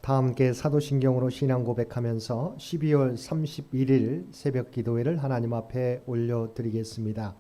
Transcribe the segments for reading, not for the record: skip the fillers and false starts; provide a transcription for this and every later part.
다 함께 사도신경으로 신앙 고백하면서 12월 31일 새벽 기도회를 하나님 앞에 올려드리겠습니다.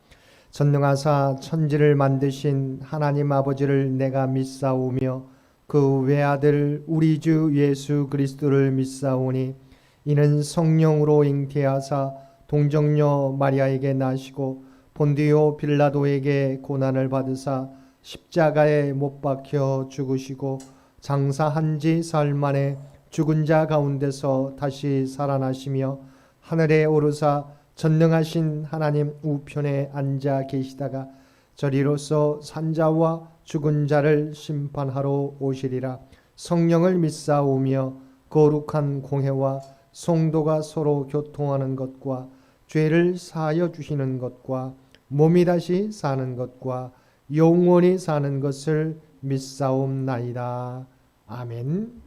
전능하사 천지를 만드신 하나님 아버지를 내가 믿사오며 그 외아들 우리 주 예수 그리스도를 믿사오니 이는 성령으로 잉태하사 동정녀 마리아에게 나시고 본디오 빌라도에게 고난을 받으사 십자가에 못 박혀 죽으시고 장사한 지 사흘 만에 죽은 자 가운데서 다시 살아나시며 하늘에 오르사 전능하신 하나님 우편에 앉아 계시다가 저리로서 산자와 죽은 자를 심판하러 오시리라. 성령을 믿사오며 거룩한 공회와 성도가 서로 교통하는 것과 죄를 사하여 주시는 것과 몸이 다시 사는 것과 영원히 사는 것을 믿사옵나이다. 아멘.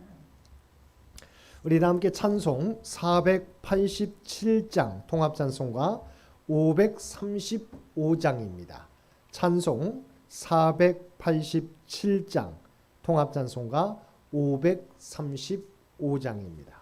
우리 다 함께 찬송 487장 통합찬송가 535장입니다. 찬송 487장 통합찬송가 535장입니다.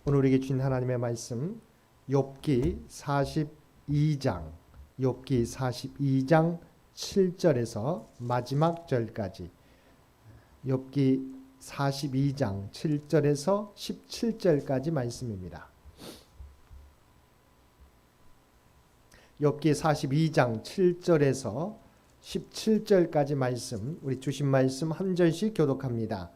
오늘 우리에게 주신 하나님의 말씀 욥기 42장 7절에서 마지막 절까지 욥기 42장 7절에서 17절까지 말씀입니다. 욥기 42장 7절에서 17절까지 말씀, 우리 주신 말씀 한 절씩 교독합니다.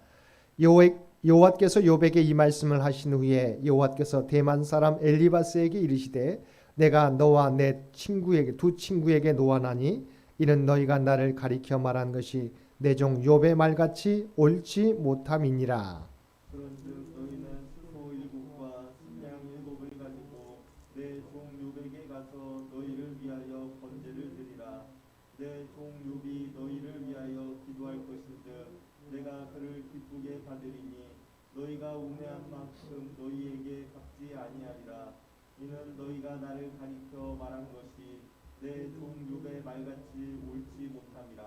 여호와께서 욥에게 이 말씀을 하신 후에 여호와께서 대만 사람 엘리바스에게 이르시되 내가 너와 내 친구에게 두 친구에게 노하나니 이는 너희가 나를 가리켜 말한 것이 내 종 욥의 말같이 옳지 못함이니라. 그런즉 너희는 수소 일곱과 순양 일곱을 가지고 내 종 욥에게 가서 너희를 위하여 번제를 드리라. 내 종 욥이 너희를 위하여 기도할 것인즉 내가 그를 기쁘게 받으리니 너희가 우매한 만큼 너희에게 갚지 아니하리라. 이는 너희가 나를 가리켜 말한 것이 내 종 욥의 말같이 옳지 못함이라.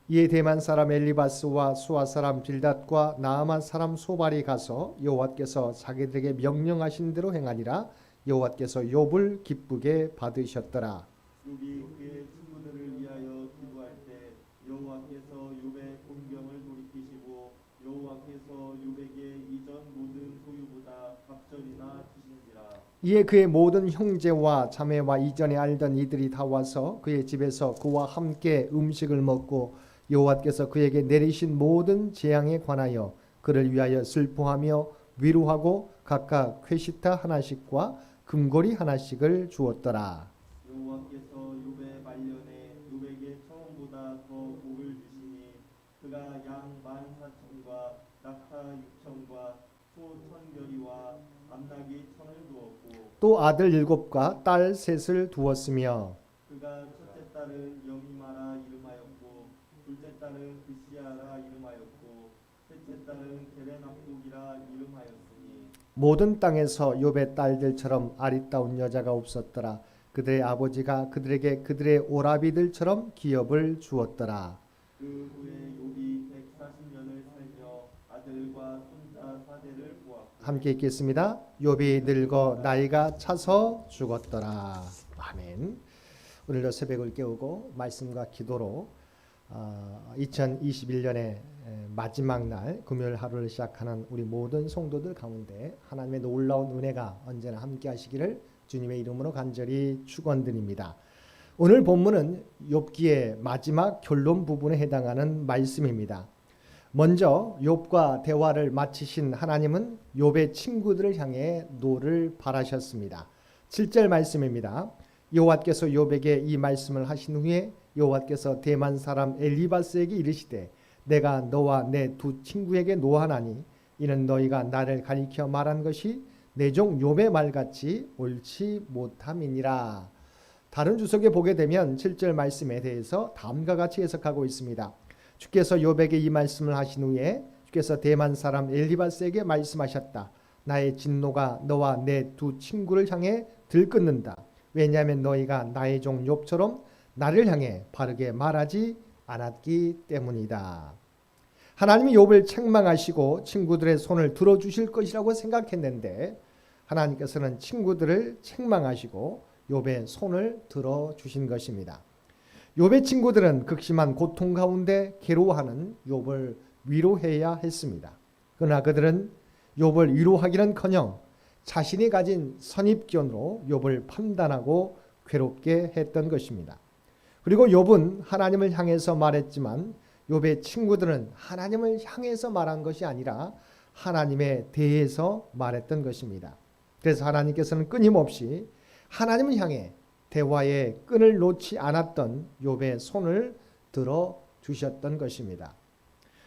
이에 대만 사람 엘리바스와 수아 사람 빌닷과 나아만 사람 소발이 가서 여호와께서 자기들에게 명령하신 대로 행하니라. 여호와께서 욥을 기쁘게 받으셨더라. 욥이 그의 친구들을 위하여 기도할 때 여호와께서 욥의 공경을 돌이키시고 여호와께서 욥에게 이전 모든 소유보다 갑절이나 주신지라. 이에 그의 모든 형제와 자매와 이전에 알던 이들이 다 와서 그의 집에서 그와 함께 음식을 먹고 여호와께서 그에게 내리신 모든 재앙에 관하여 그를 위하여 슬퍼하며 위로하고 각각 쾌시타 하나씩과 금고리 하나씩을 주었더라. 여호와께서 욥의 말년에 욥에게 처음보다 더 복을 주시니 그가 양 14,000과 낙타 6,000과 소 1,000결이와 암나귀 1,000을 두었고 또 아들 7과 딸 3을 두었으며 그가 첫째 딸은 여미마라 이름하였고 둘째 딸은 그시아라 이름하였고 셋째 딸은 게레납독이라 이름하였으니 모든 땅에서 욥의 딸들처럼 아리따운 여자가 없었더라. 그들의 아버지가 그들에게 그들의 오라비들처럼 기업을 주었더라. 그 후에 욥이 140년을 살며 아들과 손자 4대를 보았고 함께 읽겠습니다. 욥이 늙어 나이가 차서 죽었더라. 아멘. 오늘도 새벽을 깨우고 말씀과 기도로 2021년의 마지막 날 금요일 하루를 시작하는 우리 모든 성도들 가운데 하나님의 놀라운 은혜가 언제나 함께 하시기를 주님의 이름으로 간절히 축원드립니다. 오늘 본문은 욥기의 마지막 결론 부분에 해당하는 말씀입니다. 먼저 욥과 대화를 마치신 하나님은 욥의 친구들을 향해 노를 바라셨습니다. 7절 말씀입니다. 여호와께서 욥에게 이 말씀을 하신 후에 여호와께서 대만 사람 엘리바스에게 이르시되 내가 너와 내 두 친구에게 노하나니 이는 너희가 나를 가리켜 말한 것이 내 종 욥의 말같이 옳지 못함이니라. 다른 주석에 보게 되면 7절 말씀에 대해서 다음과 같이 해석하고 있습니다. 주께서 욥에게 이 말씀을 하신 후에 주께서 대만 사람 엘리바스에게 말씀하셨다. 나의 진노가 너와 내 두 친구를 향해 들끓는다. 왜냐하면 너희가 나의 종 욥처럼 나를 향해 바르게 말하지 않았기 때문이다. 하나님이 욥을 책망하시고 친구들의 손을 들어주실 것이라고 생각했는데 하나님께서는 친구들을 책망하시고 욥의 손을 들어주신 것입니다. 욥의 친구들은 극심한 고통 가운데 괴로워하는 욥을 위로해야 했습니다. 그러나 그들은 욥을 위로하기는커녕 자신이 가진 선입견으로 욥을 판단하고 괴롭게 했던 것입니다. 그리고 욥은 하나님을 향해서 말했지만 욥의 친구들은 하나님을 향해서 말한 것이 아니라 하나님에 대해서 말했던 것입니다. 그래서 하나님께서는 끊임없이 하나님을 향해 대화의 끈을 놓지 않았던 욥의 손을 들어 주셨던 것입니다.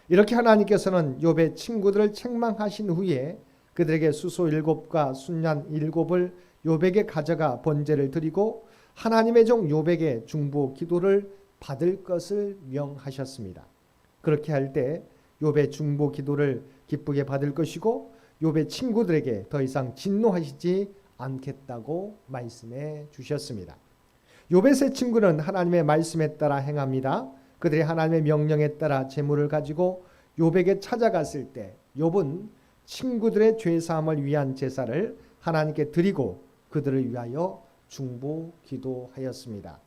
이렇게 하나님께서는 욥의 친구들을 책망하신 후에 그들에게 수소 7과 순양 7을 욥에게 가져가 번제를 드리고 하나님의 종 욥에게 중보 기도를 받을 것을 명하셨습니다. 그렇게 할 때 욥의 중보 기도를 기쁘게 받을 것이고 욥의 친구들에게 더 이상 진노하시지 않겠다고 말씀해 주셨습니다. 욥의 세 친구는 하나님의 말씀에 따라 행합니다. 그들이 하나님의 명령에 따라 재물을 가지고 욥에게 찾아갔을 때 욥은 친구들의 죄 사함을 위한 제사를 하나님께 드리고 그들을 위하여 중보 기도하였습니다.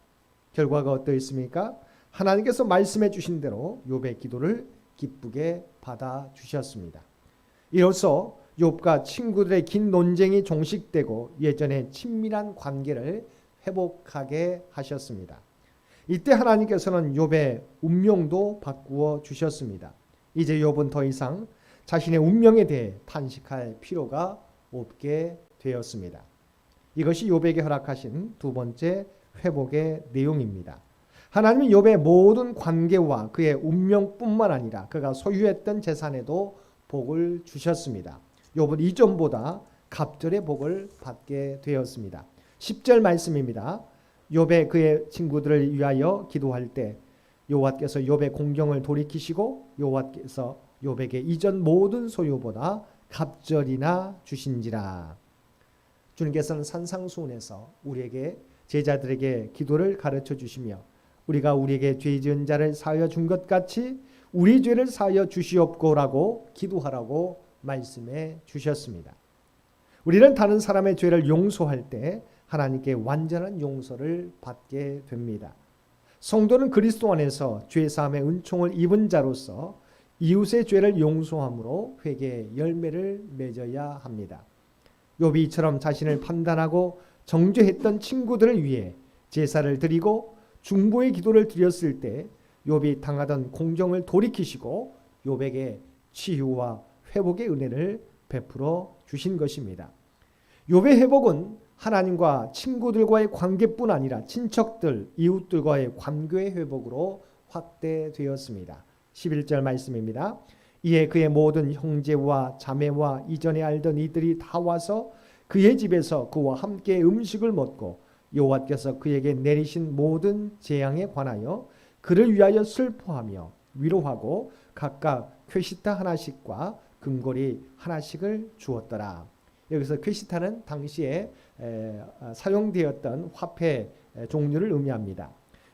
결과가 어떠했습니까? 하나님께서 말씀해 주신 대로 욥의 기도를 기쁘게 받아 주셨습니다. 이로써 욥과 친구들의 긴 논쟁이 종식되고 예전의 친밀한 관계를 회복하게 하셨습니다. 이때 하나님께서는 욥의 운명도 바꾸어 주셨습니다. 이제 욥은 더 이상 자신의 운명에 대해 탄식할 필요가 없게 되었습니다. 이것이 욥에게 허락하신 두 번째 회복의 내용입니다. 하나님은 욥의 모든 관계와 그의 운명뿐만 아니라 그가 소유했던 재산에도 복을 주셨습니다. 욥은 이전보다 갑절의 복을 받게 되었습니다. 10절 말씀입니다. 욥의 그의 친구들을 위하여 기도할 때 여호와께서 욥의 공경을 돌이키시고 여호와께서 욥에게 이전 모든 소유보다 갑절이나 주신지라. 주님께서는 산상수훈에서 우리에게 제자들에게 기도를 가르쳐 주시며 우리가 우리에게 죄 지은 자를 사하여 준 것 같이 우리 죄를 사하여 주시옵고라고 기도하라고 말씀해 주셨습니다. 우리는 다른 사람의 죄를 용서할 때 하나님께 완전한 용서를 받게 됩니다. 성도는 그리스도 안에서 죄 사함의 은총을 입은 자로서 이웃의 죄를 용서함으로 회개의 열매를 맺어야 합니다. 욥이 이처럼 자신을 판단하고 정죄했던 친구들을 위해 제사를 드리고 중보의 기도를 드렸을 때 욥이 당하던 공경을 돌이키시고 욥에게 치유와 회복의 은혜를 베풀어 주신 것입니다. 욥의 회복은 하나님과 친구들과의 관계뿐 아니라 친척들, 이웃들과의 관계의 회복으로 확대되었습니다. 11절 말씀입니다. 이에 그의 모든 형제와 자매와 이전에 알던 이들이 다 와서 그의 집에서 그와 함께 음식을 먹고 여호와께서 그에게 내리신 모든 재앙에 관하여 그를 위하여 슬퍼하며 위로하고 각각 쾌시타 하나씩과 금고리 하나씩을 주었더라. 여기서 쾌시타는 당시에 사용되었던 화폐 종류를 의미합니다.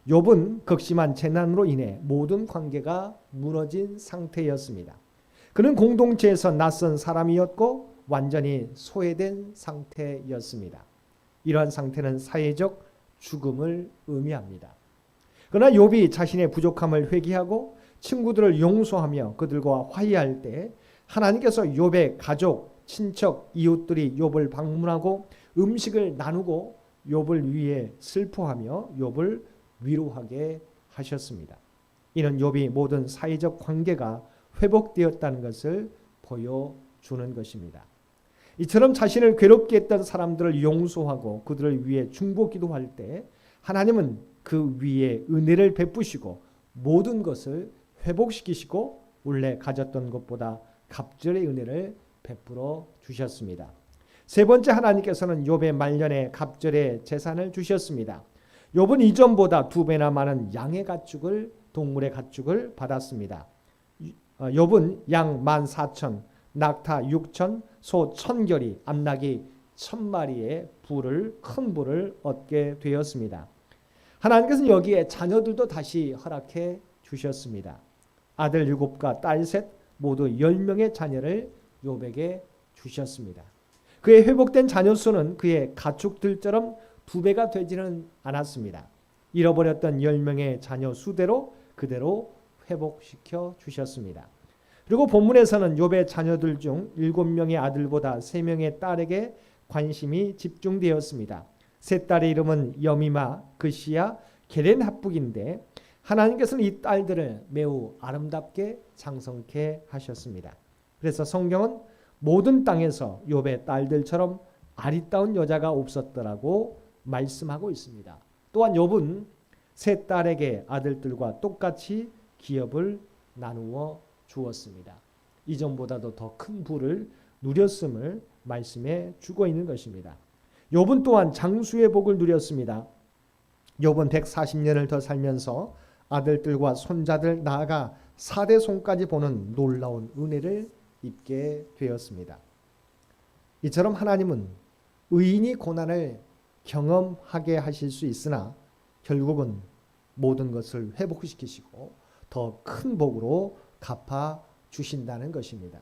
욥은 극심한 재난으로 인해 모든 관계가 무너진 상태였습니다. 그는 공동체에서 낯선 사람이었고 완전히 소외된 상태였습니다. 이러한 상태는 사회적 죽음을 의미합니다. 그러나 욥이 자신의 부족함을 회개하고 친구들을 용서하며 그들과 화해할 때 하나님께서 욥의 가족, 친척, 이웃들이 욥을 방문하고 음식을 나누고 욥을 위해 슬퍼하며 욥을 위로하게 하셨습니다. 이는 욥이 모든 사회적 관계가 회복되었다는 것을 보여주는 것입니다. 이처럼 자신을 괴롭게 했던 사람들을 용서하고 그들을 위해 중보 기도할 때 하나님은 그 위에 은혜를 베푸시고 모든 것을 회복시키시고 원래 가졌던 것보다 갑절의 은혜를 베풀어 주셨습니다. 세 번째, 하나님께서는 욥의 말년에 갑절의 재산을 주셨습니다. 욥은 이전보다 2배나 많은 양의 가축을, 동물의 가축을 받았습니다. 욥은 양 14,000, 낙타 6,000, 소 1,000결이, 암낙이 1,000마리의 큰 부를 얻게 되었습니다. 하나님께서는 여기에 자녀들도 다시 허락해 주셨습니다. 아들 7과 딸 3, 모두 10명의 자녀를 욥에게 주셨습니다. 그의 회복된 자녀 수는 그의 가축들처럼 2배가 되지는 않았습니다. 잃어버렸던 10명의 자녀 수대로 그대로 회복시켜 주셨습니다. 그리고 본문에서는 욥의 자녀들 중 7명의 아들보다 3명의 딸에게 관심이 집중되었습니다. 세 딸의 이름은 여미마, 그시야, 게렌합북인데 하나님께서는 이 딸들을 매우 아름답게 장성케 하셨습니다. 그래서 성경은 모든 땅에서 욥의 딸들처럼 아리따운 여자가 없었더라고 말씀하고 있습니다. 또한 욥은 세 딸에게 아들들과 똑같이 기업을 나누어 주었습니다. 이전보다도 더 큰 부를 누렸음을 말씀해 주고 있는 것입니다. 욥은 또한 장수의 복을 누렸습니다. 욥은 140년을 더 살면서 아들들과 손자들 나아가 4대 손까지 보는 놀라운 은혜를 입게 되었습니다. 이처럼 하나님은 의인이 고난을 경험하게 하실 수 있으나 결국은 모든 것을 회복시키시고 더 큰 복으로 갚아 주신다는 것입니다.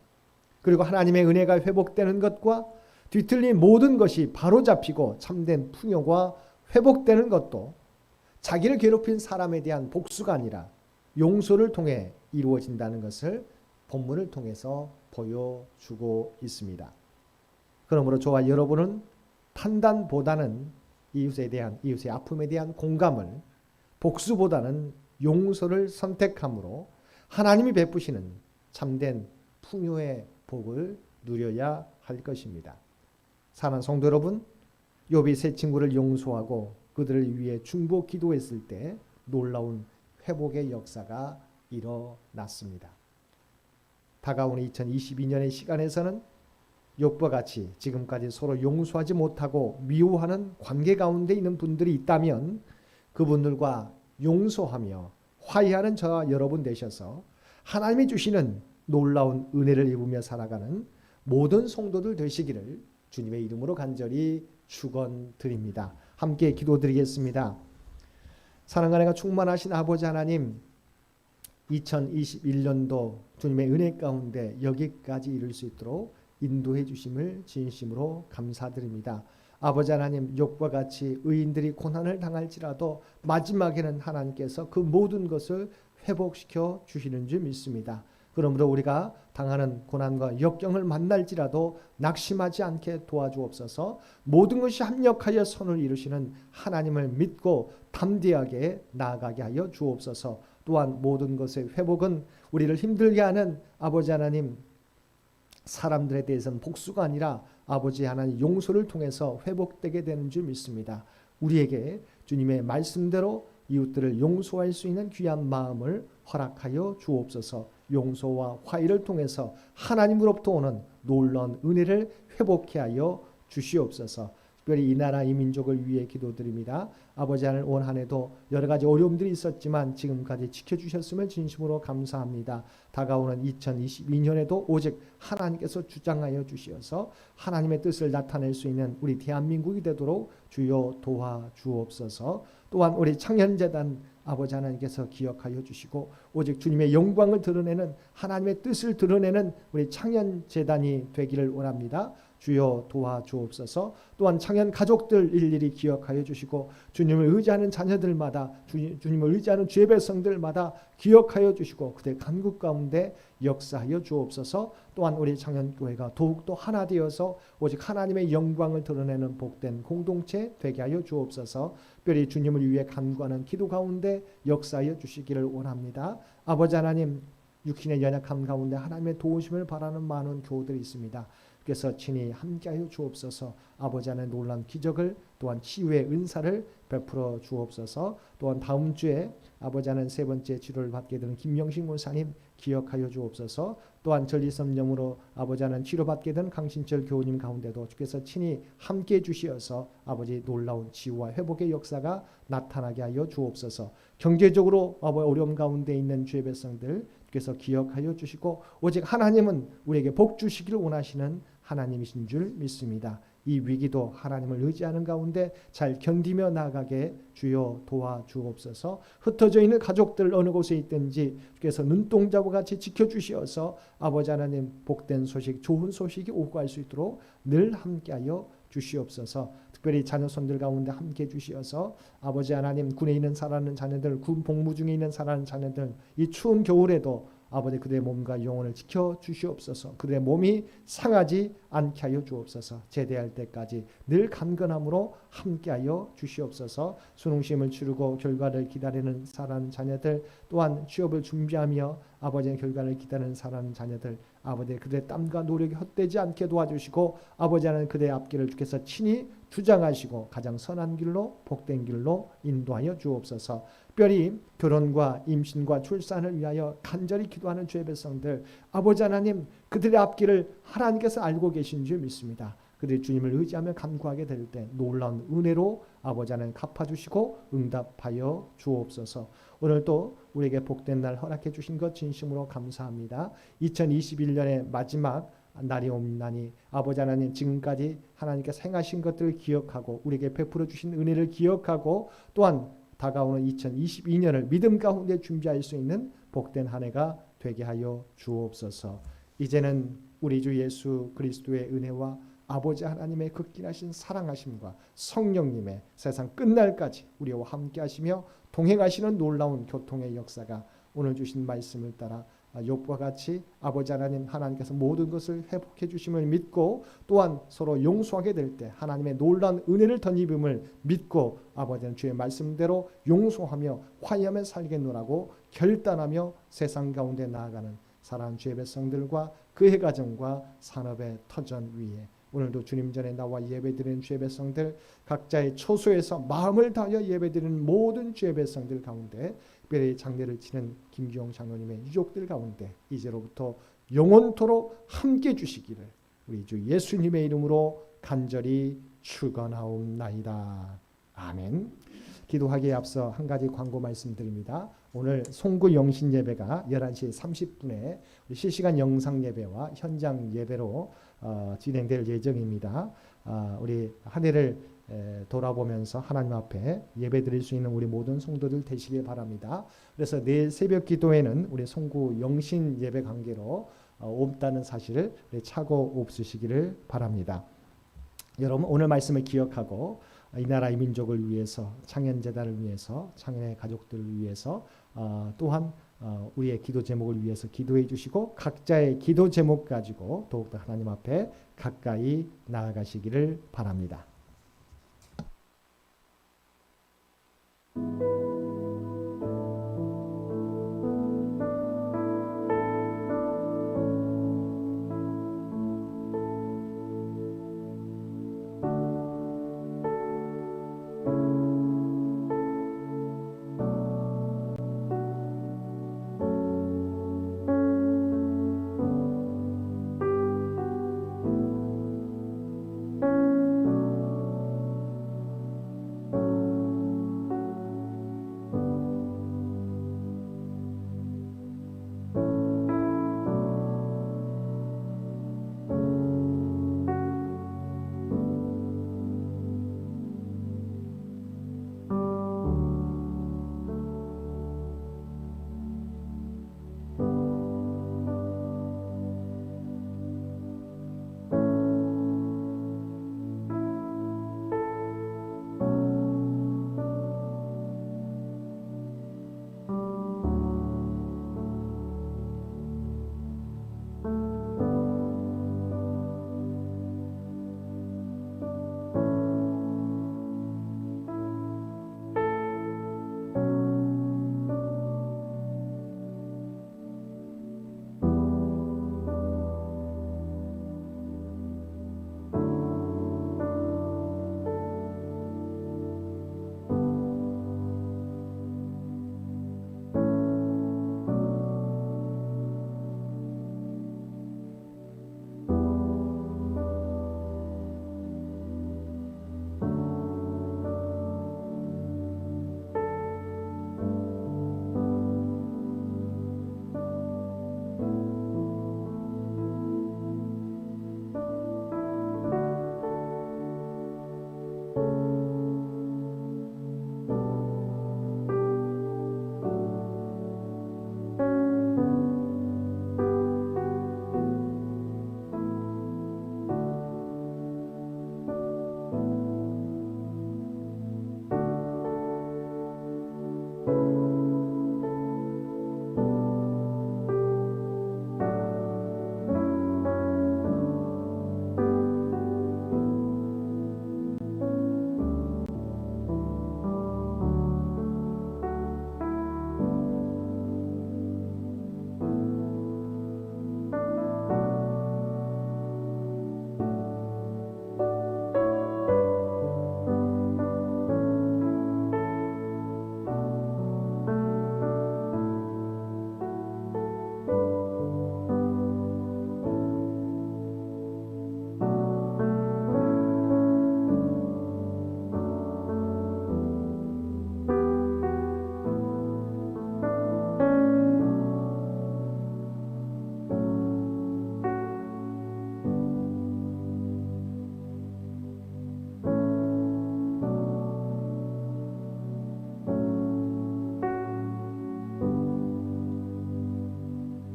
그리고 하나님의 은혜가 회복되는 것과 뒤틀린 모든 것이 바로잡히고 참된 풍요가 회복되는 것도 자기를 괴롭힌 사람에 대한 복수가 아니라 용서를 통해 이루어진다는 것을 본문을 통해서 보여주고 있습니다. 그러므로 저와 여러분은 판단보다는 이웃의 아픔에 대한 공감을, 복수보다는 용서를 선택함으로 하나님이 베푸시는 참된 풍요의 복을 누려야 할 것입니다. 사랑하는 성도 여러분, 욥이 세 친구를 용서하고 그들을 위해 중보 기도했을 때 놀라운 회복의 역사가 일어났습니다. 다가오는 2022년의 시간에서는 욥과 같이 지금까지 서로 용서하지 못하고 미워하는 관계 가운데 있는 분들이 있다면 그분들과 용서하며 화해하는 저와 여러분 되셔서 하나님이 주시는 놀라운 은혜를 입으며 살아가는 모든 성도들 되시기를 주님의 이름으로 간절히 축원드립니다. 함께 기도드리겠습니다. 사랑과 은혜가 충만하신 아버지 하나님, 2021년도 주님의 은혜 가운데 여기까지 이룰 수 있도록 인도해 주심을 진심으로 감사드립니다. 아버지 하나님, 욥과 같이 의인들이 고난을 당할지라도 마지막에는 하나님께서 그 모든 것을 회복시켜 주시는 줄 믿습니다. 그러므로 우리가 당하는 고난과 역경을 만날지라도 낙심하지 않게 도와주옵소서. 모든 것이 합력하여 선을 이루시는 하나님을 믿고 담대하게 나아가게 하여 주옵소서. 또한 모든 것의 회복은 우리를 힘들게 하는 아버지 하나님, 사람들에 대해서는 복수가 아니라 아버지 하나님 용서를 통해서 회복되게 되는 줄 믿습니다. 우리에게 주님의 말씀대로 이웃들을 용서할 수 있는 귀한 마음을 허락하여 주옵소서. 용서와 화해를 통해서 하나님으로부터 오는 놀라운 은혜를 회복해 하여 주시옵소서. 특별히 이 나라 이 민족을 위해 기도드립니다. 아버지 하나님, 올 한 해도 여러 가지 어려움들이 있었지만 지금까지 지켜주셨음을 진심으로 감사합니다. 다가오는 2022년에도 오직 하나님께서 주장하여 주시어서 하나님의 뜻을 나타낼 수 있는 우리 대한민국이 되도록 주여 도와주옵소서. 또한 우리 창현재단 아버지 하나님께서 기억하여 주시고 오직 주님의 영광을 드러내는 하나님의 뜻을 드러내는 우리 창현재단이 되기를 원합니다. 주여 도와주옵소서. 또한 창현 가족들 일일이 기억하여 주시고 주님을 의지하는 자녀들마다 주님을 의지하는 주의 백성들마다 기억하여 주시고 그들 간국 가운데 역사하여 주옵소서. 또한 우리 창현교회가 더욱더 하나 되어서 오직 하나님의 영광을 드러내는 복된 공동체 되게 하여 주옵소서. 특별히 주님을 위해 간구하는 기도 가운데 역사하여 주시기를 원합니다. 아버지 하나님, 육신의 연약함 가운데 하나님의 도우심을 바라는 많은 교우들이 있습니다. 그래서 친히 함께하여 주옵소서. 아버지 하나님 놀라운 기적을 또한 치유의 은사를 베풀어 주옵소서. 또한 다음 주에 아버지 하나님 세 번째 치료를 받게 되는 김영식 목사님 기억하여 주옵소서. 또한 전리섬령으로 아버지 하나님 치료받게 된 강신철 교우님 가운데도 주께서 친히 함께해 주시어서 아버지 놀라운 치유와 회복의 역사가 나타나게 하여 주옵소서. 경제적으로 어려움 가운데 있는 주의 백성들 주께서 기억하여 주시고 오직 하나님은 우리에게 복 주시기를 원하시는 하나님이신 줄 믿습니다. 이 위기도 하나님을 의지하는 가운데 잘 견디며 나아가게 주여 도와주옵소서. 흩어져 있는 가족들 어느 곳에 있든지 주께서 눈동자와 같이 지켜주시어서 아버지 하나님 복된 소식, 좋은 소식이 오고 갈 수 있도록 늘 함께하여 주시옵소서. 특별히 자녀손들 가운데 함께 주시어서 아버지 하나님 군에 있는 살아가는 자녀들, 군 복무 중에 있는 살아가는 자녀들 이 추운 겨울에도 아버지 그들의 몸과 영혼을 지켜 주시옵소서. 그들의 몸이 상하지 않게 하여 주옵소서. 제대할 때까지 늘 간건함으로 함께하여 주시옵소서. 수능시험을 치르고 결과를 기다리는 살아가는 자녀들 또한 취업을 준비하며 아버지의 결과를 기다리는 살아가는 자녀들 아버지 그들의 땀과 노력이 헛되지 않게 도와주시고 아버지 하나님 그들의 앞길을 주께서 친히 주장하시고 가장 선한 길로 복된 길로 인도하여 주옵소서. 특별히 결혼과 임신과 출산을 위하여 간절히 기도하는 주의 백성들 아버지 하나님 그들의 앞길을 하나님께서 알고 계신 줄 믿습니다. 그들이 주님을 의지하며 간구하게 될 때 놀라운 은혜로 아버지 하나님 갚아주시고 응답하여 주옵소서. 오늘도 우리에게 복된 날 허락해 주신 것 진심으로 감사합니다. 2021년의 마지막 날이 옵나니 아버지 하나님 지금까지 하나님께서 행하신 것들을 기억하고 우리에게 베풀어 주신 은혜를 기억하고 또한 다가오는 2022년을 믿음 가운데 준비할 수 있는 복된 한 해가 되게 하여 주옵소서. 이제는 우리 주 예수 그리스도의 은혜와 아버지 하나님의 극진하신 사랑하심과 성령님의 세상 끝날까지 우리와 함께 하시며 동행하시는 놀라운 교통의 역사가 오늘 주신 말씀을 따라 욥과 같이 아버지 하나님 하나님께서 모든 것을 회복해 주심을 믿고 또한 서로 용서하게 될 때 하나님의 놀라운 은혜를 덧입음을 믿고 아버지는 주의 말씀대로 용서하며 화해하며 살겠노라고 결단하며 세상 가운데 나아가는 사랑하는 주의 백성들과 그의 가정과 산업의 터전 위에 오늘도 주님 전에 나와 예배드리는 주의 백성들 각자의 처소에서 마음을 다하여 예배드리는 모든 주의 백성들 가운데 특별히 장례를 치는 김기용 장로님의 유족들 가운데 이제로부터 영원토록 함께 주시기를 우리 주 예수님의 이름으로 간절히 축원하옵나이다. 아멘. 기도하기에 앞서 한 가지 광고 말씀드립니다. 오늘 송구 영신 예배가 11시 30분에 실시간 영상 예배와 현장 예배로 진행될 예정입니다. 우리 한 해를 돌아보면서 하나님 앞에 예배드릴 수 있는 우리 모든 성도들 되시길 바랍니다. 그래서 내일 새벽 기도에는 우리 송구 영신 예배 관계로 없다는 사실을 차고 없으시기를 바랍니다. 여러분 오늘 말씀을 기억하고 이 나라 이 민족을 위해서 창현재단을 위해서 창현의 가족들을 위해서 또한 우리의 기도 제목을 위해서 기도해 주시고 각자의 기도 제목 가지고 더욱더 하나님 앞에 가까이 나아가시기를 바랍니다.